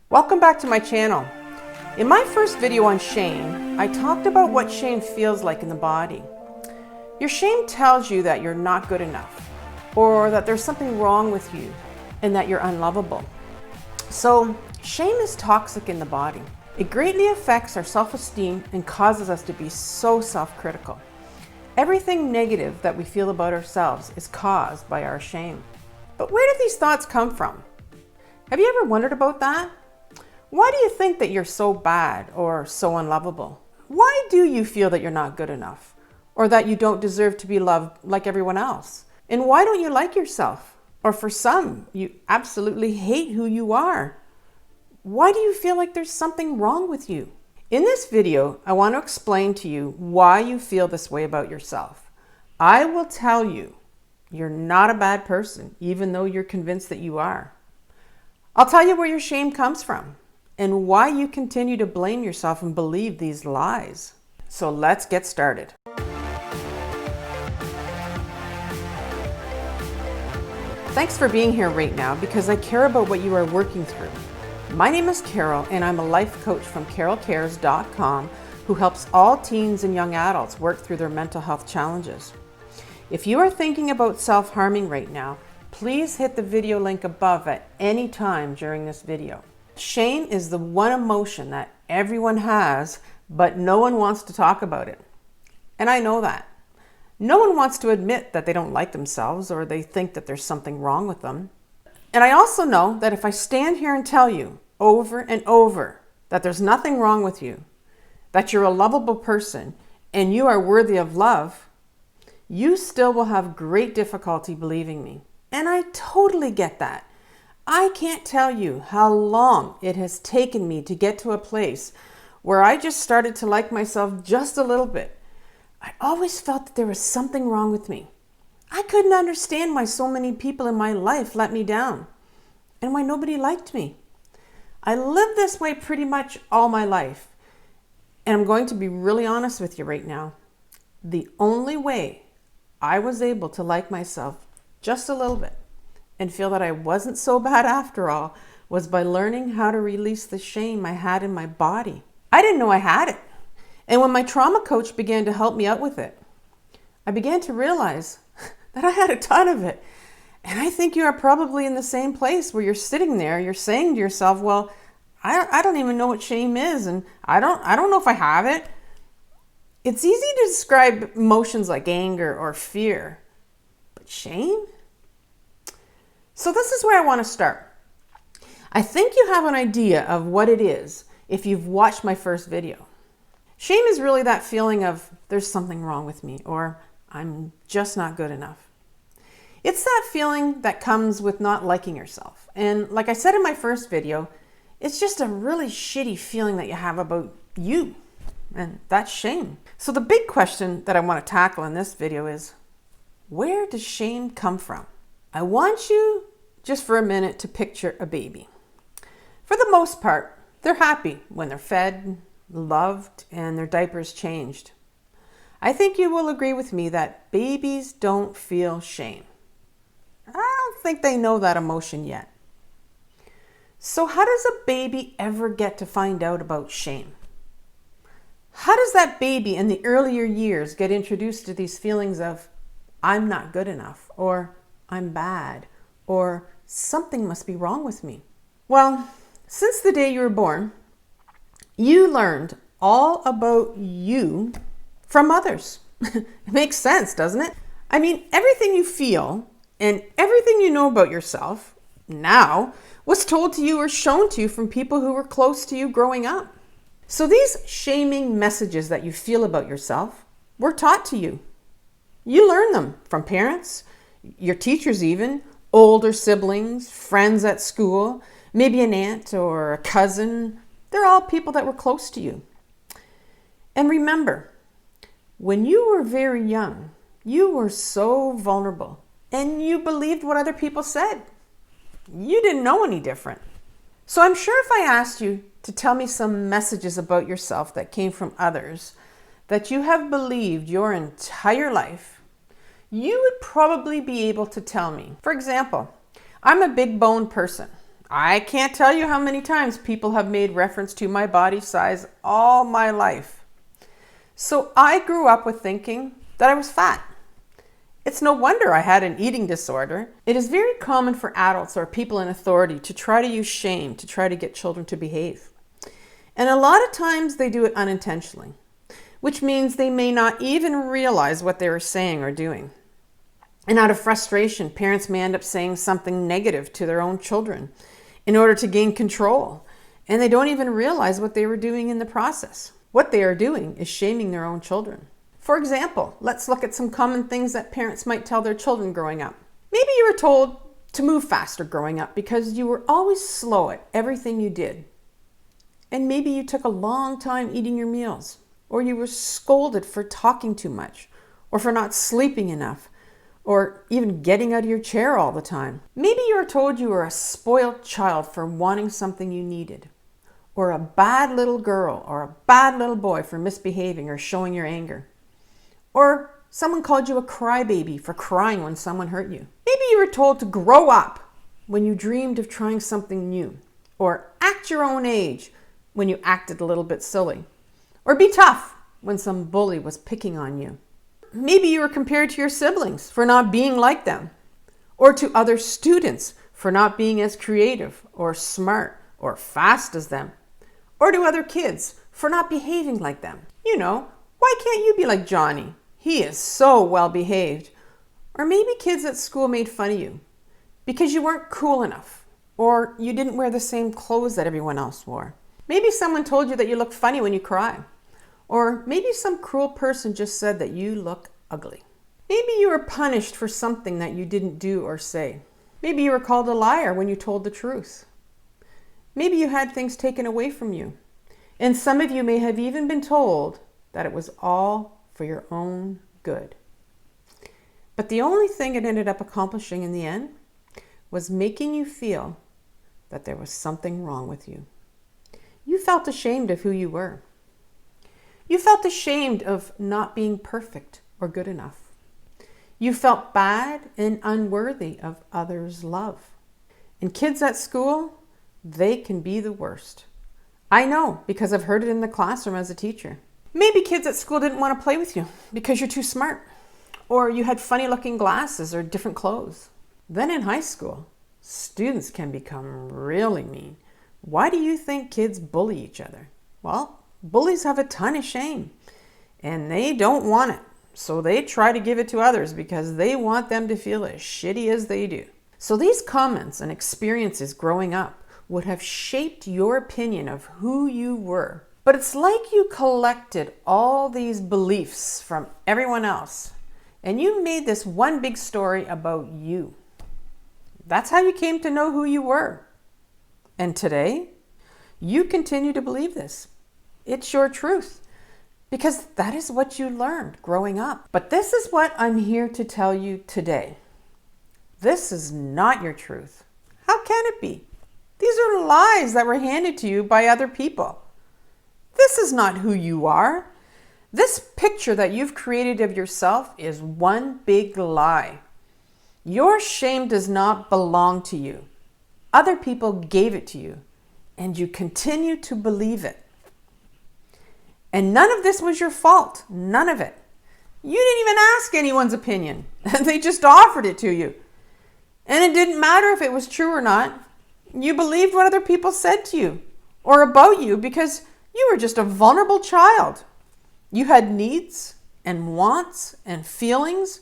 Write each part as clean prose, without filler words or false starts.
Welcome back to my channel. In my first video on shame, I talked about what shame feels like in the body. Your shame tells you that you're not good enough, or that there's something wrong with you, and that you're unlovable. So, shame is toxic in the body. It greatly affects our self-esteem and causes us to be so self-critical. Everything negative that we feel about ourselves is caused by our shame. But where do these thoughts come from? Have you ever wondered about that? Why do you think that you're so bad or so unlovable? Why do you feel that you're not good enough, or that you don't deserve to be loved like everyone else? And why don't you like yourself? Or for some, you absolutely hate who you are. Why do you feel like there's something wrong with you? In this video, I want to explain to you why you feel this way about yourself. I will tell you, you're not a bad person, even though you're convinced that you are. I'll tell you where your shame comes from and why you continue to blame yourself and believe these lies. So let's get started. Thanks for being here right now because I care about what you are working through. My name is Carol and I'm a life coach from carolcares.com who helps all teens and young adults work through their mental health challenges. If you are thinking about self-harming right now, please hit the video link above at any time during this video. Shame is the one emotion that everyone has, but no one wants to talk about it. And I know that. No one wants to admit that they don't like themselves or they think that there's something wrong with them. And I also know that if I stand here and tell you over and over that there's nothing wrong with you, that you're a lovable person and you are worthy of love, you still will have great difficulty believing me. And I totally get that. I can't tell you how long it has taken me to get to a place where I just started to like myself just a little bit. I always felt that there was something wrong with me. I couldn't understand why so many people in my life let me down and why nobody liked me. I lived this way pretty much all my life. And I'm going to be really honest with you right now. The only way I was able to like myself just a little bit and feel that I wasn't so bad after all was by learning how to release the shame I had in my body. I didn't know I had it. And when my trauma coach began to help me out with it, I began to realize that I had a ton of it. And I think you are probably in the same place where you're sitting there, you're saying to yourself, well, I don't even know what shame is, and I don't know if I have it. It's easy to describe emotions like anger or fear, but shame? So this is where I want to start. I think you have an idea of what it is if you've watched my first video. Shame is really that feeling of there's something wrong with me or I'm just not good enough. It's that feeling that comes with not liking yourself. And like I said in my first video, it's just a really shitty feeling that you have about you. And that's shame. So the big question that I want to tackle in this video is, where does shame come from? I want you just for a minute to picture a baby. For the most part, they're happy when they're fed, loved, and their diapers changed. I think you will agree with me that babies don't feel shame. I don't think they know that emotion yet. So how does a baby ever get to find out about shame? How does that baby in the earlier years get introduced to these feelings of, I'm not good enough, or I'm bad, or something must be wrong with me? Well, since the day you were born, you learned all about you from others. It makes sense, doesn't it? I mean, everything you feel and everything you know about yourself now was told to you or shown to you from people who were close to you growing up. So these shaming messages that you feel about yourself were taught to you. You learn them from parents, your teachers even, older siblings, friends at school, maybe an aunt or a cousin. They're all people that were close to you. And remember, when you were very young, you were so vulnerable and you believed what other people said. You didn't know any different. So I'm sure if I asked you to tell me some messages about yourself that came from others that you have believed your entire life, you would probably be able to tell me. For example, I'm a big bone person. I can't tell you how many times people have made reference to my body size all my life. So I grew up with thinking that I was fat. It's no wonder I had an eating disorder. It is very common for adults or people in authority to try to use shame to try to get children to behave. And a lot of times they do it unintentionally, which means they may not even realize what they were saying or doing. And out of frustration, parents may end up saying something negative to their own children in order to gain control. And they don't even realize what they were doing in the process. What they are doing is shaming their own children. For example, let's look at some common things that parents might tell their children growing up. Maybe you were told to move faster growing up because you were always slow at everything you did. And maybe you took a long time eating your meals, or you were scolded for talking too much, or for not sleeping enough, or even getting out of your chair all the time. Maybe you were told you were a spoiled child for wanting something you needed, or a bad little girl or a bad little boy for misbehaving or showing your anger. Or someone called you a crybaby for crying when someone hurt you. Maybe you were told to grow up when you dreamed of trying something new, or act your own age when you acted a little bit silly, or be tough when some bully was picking on you. Maybe you were compared to your siblings for not being like them, or to other students for not being as creative or smart or fast as them, or to other kids for not behaving like them. You know, why can't you be like Johnny? He is so well behaved. Or maybe kids at school made fun of you because you weren't cool enough, or you didn't wear the same clothes that everyone else wore. Maybe someone told you that you look funny when you cry. Or maybe some cruel person just said that you look ugly. Maybe you were punished for something that you didn't do or say. Maybe you were called a liar when you told the truth. Maybe you had things taken away from you. And some of you may have even been told that it was all for your own good. But the only thing it ended up accomplishing in the end was making you feel that there was something wrong with you. You felt ashamed of who you were. You felt ashamed of not being perfect or good enough. You felt bad and unworthy of others' love. And kids at school, they can be the worst. I know because I've heard it in the classroom as a teacher. Maybe kids at school didn't want to play with you because you're too smart, or you had funny looking glasses or different clothes. Then in high school, students can become really mean. Why do you think kids bully each other? Well, bullies have a ton of shame and they don't want it. So they try to give it to others because they want them to feel as shitty as they do. So these comments and experiences growing up would have shaped your opinion of who you were. But it's like you collected all these beliefs from everyone else and you made this one big story about you. That's how you came to know who you were. And today, you continue to believe this. It's your truth because that is what you learned growing up. But this is what I'm here to tell you today. This is not your truth. How can it be? These are lies that were handed to you by other people. This is not who you are. This picture that you've created of yourself is one big lie. Your shame does not belong to you. Other people gave it to you, and you continue to believe it. And none of this was your fault. None of it. You didn't even ask anyone's opinion. They just offered it to you. And it didn't matter if it was true or not. You believed what other people said to you or about you because you were just a vulnerable child. You had needs and wants and feelings,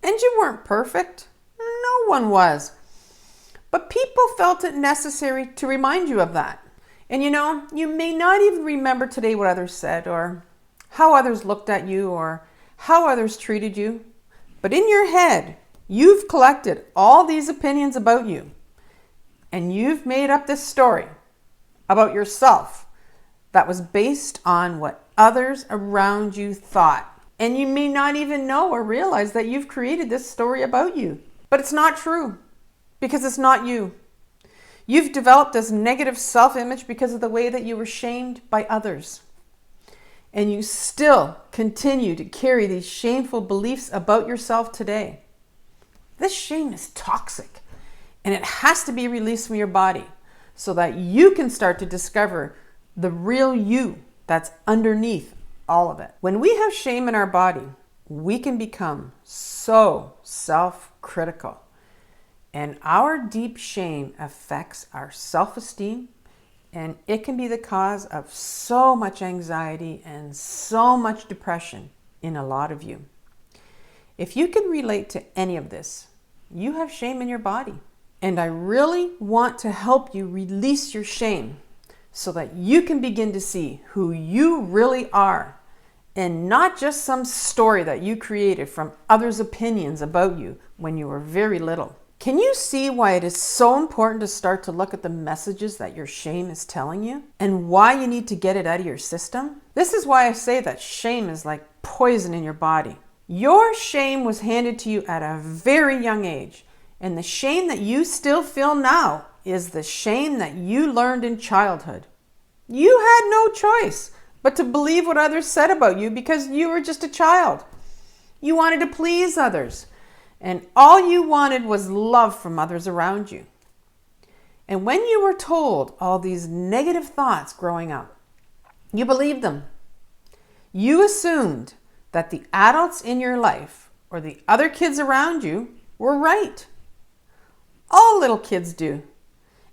and you weren't perfect. No one was. But people felt it necessary to remind you of that. And you know, you may not even remember today what others said or how others looked at you or how others treated you. But in your head, you've collected all these opinions about you. And you've made up this story about yourself that was based on what others around you thought. And you may not even know or realize that you've created this story about you. But it's not true because it's not you. You've developed this negative self-image because of the way that you were shamed by others. And you still continue to carry these shameful beliefs about yourself today. This shame is toxic. And it has to be released from your body so that you can start to discover the real you that's underneath all of it. When we have shame in our body, we can become so self-critical. And our deep shame affects our self-esteem, and it can be the cause of so much anxiety and so much depression in a lot of you. If you can relate to any of this, you have shame in your body. And I really want to help you release your shame so that you can begin to see who you really are, and not just some story that you created from others' opinions about you when you were very little. Can you see why it is so important to start to look at the messages that your shame is telling you and why you need to get it out of your system? This is why I say that shame is like poison in your body. Your shame was handed to you at a very young age, and the shame that you still feel now is the shame that you learned in childhood. You had no choice but to believe what others said about you because you were just a child. You wanted to please others, and all you wanted was love from others around you. And when you were told all these negative thoughts growing up, you believed them. You assumed that the adults in your life or the other kids around you were right. All little kids do.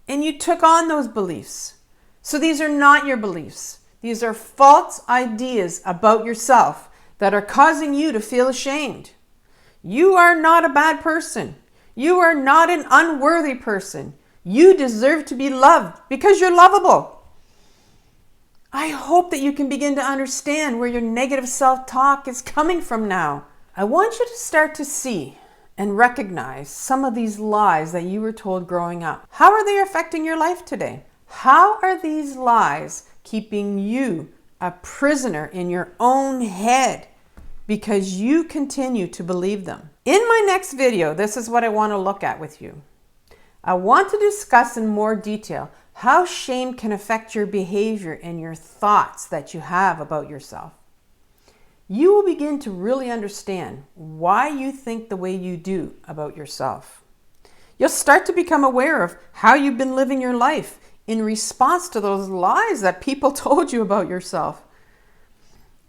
And you took on those beliefs. So these are not your beliefs. These are false ideas about yourself that are causing you to feel ashamed. You are not a bad person. You are not an unworthy person. You deserve to be loved because you're lovable. I hope that you can begin to understand where your negative self-talk is coming from now. I want you to start to see and recognize some of these lies that you were told growing up. How are they affecting your life today? How are these lies keeping you a prisoner in your own head because you continue to believe them? In my next video, this is what I want to look at with you. I want to discuss in more detail how shame can affect your behavior and your thoughts that you have about yourself. You will begin to really understand why you think the way you do about yourself. You'll start to become aware of how you've been living your life in response to those lies that people told you about yourself.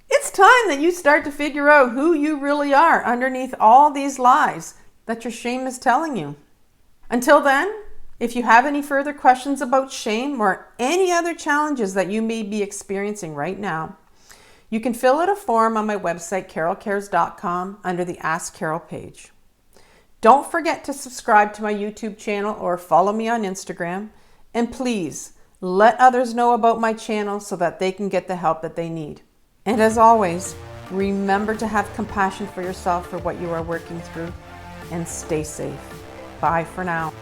It's time that you start to figure out who you really are underneath all these lies that your shame is telling you. Until then, if you have any further questions about shame or any other challenges that you may be experiencing right now, you can fill out a form on my website, carolcares.com, under the Ask Carol page. Don't forget to subscribe to my YouTube channel or follow me on Instagram. And please, let others know about my channel so that they can get the help that they need. And as always, remember to have compassion for yourself for what you are working through, and stay safe. Bye for now.